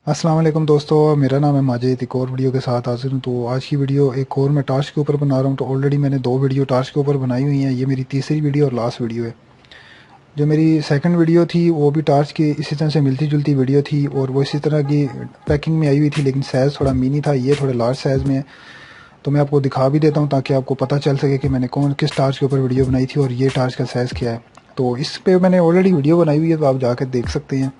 अस्सलाम वालेकुम दोस्तों, मेरा नाम है माजिद। एक और वीडियो के साथ हाजिर हूँ। तो आज की वीडियो एक और मैं टार्च के ऊपर बना रहा हूँ। तो ऑलरेडी मैंने दो वीडियो टार्च के ऊपर बनाई हुई हैं। ये मेरी तीसरी वीडियो और लास्ट वीडियो है। जो मेरी सेकंड वीडियो थी वो भी टार्च की इसी तरह से मिलती जुलती वीडियो थी और वो इसी तरह की पैकिंग में आई हुई थी, लेकिन साइज़ थोड़ा मिनी था। ये थोड़े लार्ज साइज़ में है। तो मैं आपको दिखा भी देता हूँ ताकि आपको पता चल सके कि मैंने किस टार्च के ऊपर वीडियो बनाई थी और ये टार्च का साइज़ क्या है। तो इस पर मैंने ऑलरेडी वीडियो बनाई हुई है, तो आप जाकर देख सकते हैं।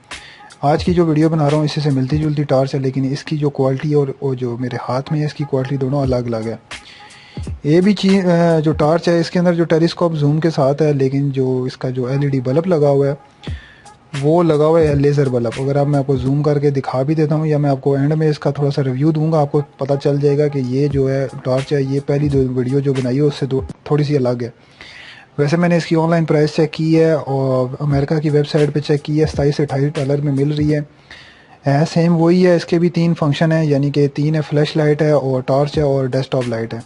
आज की जो वीडियो बना रहा हूँ इसी से मिलती जुलती टार्च है, लेकिन इसकी जो क्वालिटी और जो मेरे हाथ में है इसकी क्वालिटी दोनों अलग अलग है। ये भी चीज जो टार्च है इसके अंदर जो टेलीस्कोप जूम के साथ है, लेकिन जो इसका जो एलईडी बल्ब लगा हुआ है वो लगा हुआ है लेज़र बल्ब। अगर आप मैं आपको जूम करके दिखा भी देता हूँ या मैं आपको एंड में इसका थोड़ा सा रिव्यू दूंगा, आपको पता चल जाएगा कि ये जो है टार्च है ये पहली जो वीडियो जो बनाई है उससे थोड़ी सी अलग है। वैसे मैंने इसकी ऑनलाइन प्राइस चेक की है और अमेरिका की वेबसाइट पे चेक की है, 27 से 28 डॉलर में मिल रही है सेम वही है। इसके भी तीन फंक्शन है, यानी कि तीन है, फ्लैश लाइट है और टॉर्च है और डेस्कटॉप लाइट है।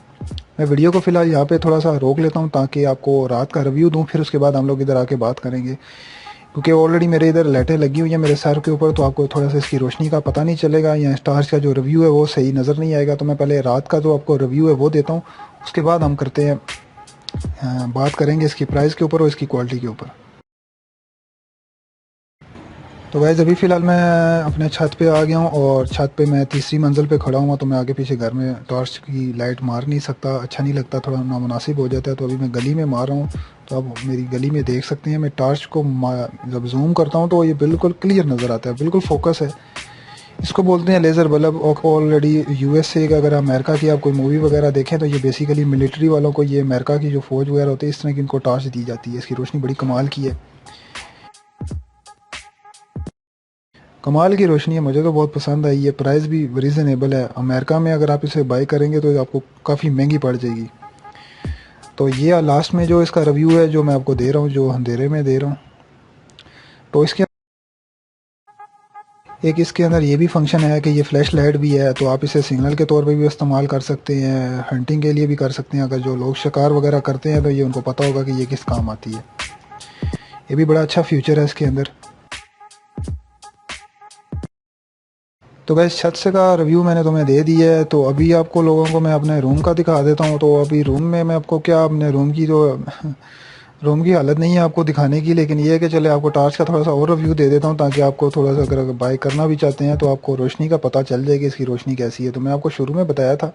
मैं वीडियो को फिलहाल यहाँ पे थोड़ा सा रोक लेता हूँ ताकि आपको रात का रिव्यू दूँ, फिर उसके बाद हम लोग इधर आके बात करेंगे। क्योंकि ऑलरेडी मेरे इधर लाइटें लगी हुई हैं मेरे सर के ऊपर, तो आपको थोड़ा सा इसकी रोशनी का पता नहीं चलेगा या टॉर्च का जो रिव्यू है वो सही नज़र नहीं आएगा। तो मैं पहले रात का जो आपको रिव्यू है वो देता हूँ, उसके बाद हम करते हैं बात करेंगे इसकी प्राइस के ऊपर और इसकी क्वालिटी के ऊपर। तो वैसे अभी फ़िलहाल मैं अपने छत पे आ गया हूँ और छत पे मैं तीसरी मंजिल पे खड़ा हुआ। तो मैं आगे पीछे घर में टॉर्च की लाइट मार नहीं सकता, अच्छा नहीं लगता, थोड़ा नामुनासिब हो जाता है। तो अभी मैं गली में मार रहा हूँ। तो आप मेरी गली में देख सकते हैं। मैं टॉर्च को जब जूम करता हूँ तो ये बिल्कुल क्लियर नज़र आता है, बिल्कुल फोकस है। इसको बोलते हैं लेज़र बल्ब। ऑलरेडी यूएसए का, अगर अमेरिका की आप कोई मूवी वगैरह देखें तो ये बेसिकली मिलिट्री वालों को, ये अमेरिका की जो फ़ौज वगैरह होती है इस तरह की इनको टॉर्च दी जाती है। इसकी रोशनी बड़ी कमाल की है, कमाल की रोशनी है। मुझे तो बहुत पसंद आई। ये प्राइस भी रीज़नेबल है। अमेरिका में अगर आप इसे बाई करेंगे तो आपको काफ़ी महंगी पड़ जाएगी। तो ये लास्ट में जो इसका रिव्यू है जो मैं आपको दे रहा हूँ, जो अंधेरे में दे रहा हूँ, तो इसके अंदर ये भी फंक्शन है कि ये फ्लैश लाइट भी है। तो आप इसे सिग्नल के तौर पे भी इस्तेमाल कर सकते हैं, हंटिंग के लिए भी कर सकते हैं। अगर जो लोग शिकार वगैरह करते हैं तो ये उनको पता होगा कि ये किस काम आती है। ये भी बड़ा अच्छा फ्यूचर है इसके अंदर। तो गैस छत से का रिव्यू मैंने तुम्हें दे दिया है। तो अभी आपको लोगों को मैं अपने रूम का दिखा देता हूँ। तो अभी रूम में मैं आपको क्या, अपने रूम की जो रूम की हालत नहीं है आपको दिखाने की, लेकिन ये है कि चले आपको टार्च का थोड़ा सा और रिव्यू दे देता हूँ ताकि आपको थोड़ा सा अगर बाय करना भी चाहते हैं तो आपको रोशनी का पता चल जाएगी इसकी रोशनी कैसी है। तो मैं आपको शुरू में बताया था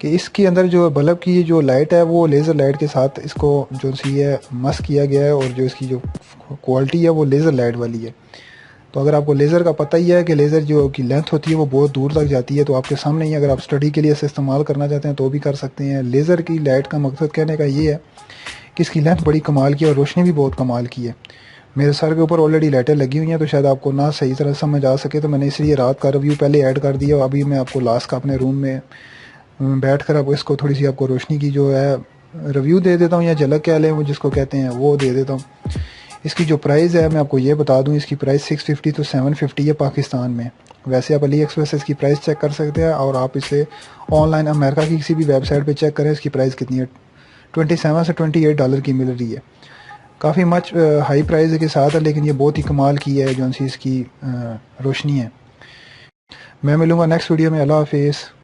कि इसके अंदर जो बल्ब की जो लाइट है वो लेज़र लाइट के साथ इसको जो सी है मस्क किया गया है, और जो इसकी जो क्वालिटी है वो लेज़र लाइट वाली है। तो अगर आपको लेज़र का पता ही है कि लेज़र जो की लेंथ होती है वो बहुत दूर तक जाती है, तो आपके सामने ही अगर आप स्टडी के लिए इसे इस्तेमाल करना चाहते हैं तो भी कर सकते हैं। लेज़र की लाइट का मकसद कहने का ये है कि इसकी लेंथ बड़ी कमाल की है और रोशनी भी बहुत कमाल की है। मेरे सर के ऊपर ऑलरेडी लाइटें लगी हुई हैं तो शायद आपको ना सही तरह समझ आ सके, तो मैंने इसलिए रात का रिव्यू पहले ऐड कर दिया। अभी मैं आपको लास्ट का अपने रूम में बैठ कर आपको इसको थोड़ी सी आपको रोशनी की जो है रिव्यू दे देता हूँ, या झलक कह लें वो जिसको कहते हैं, वो दे देता हूँ। इसकी जो प्राइस है मैं आपको ये बता दूं, इसकी प्राइस 650 to 750 है पाकिस्तान में। वैसे आप अली एक्सप्रेस से इसकी प्राइस चेक कर सकते हैं, और आप इसे ऑनलाइन अमेरिका की किसी भी वेबसाइट पे चेक करें इसकी प्राइस कितनी है। 27 से 28 डॉलर की मिल रही है। काफ़ी मच हाई प्राइस के साथ है, लेकिन ये बहुत ही कमाल की है जो सी इसकी रोशनी है। मैं मिलूँगा नेक्स्ट वीडियो में। अल्लाह हाफिज़।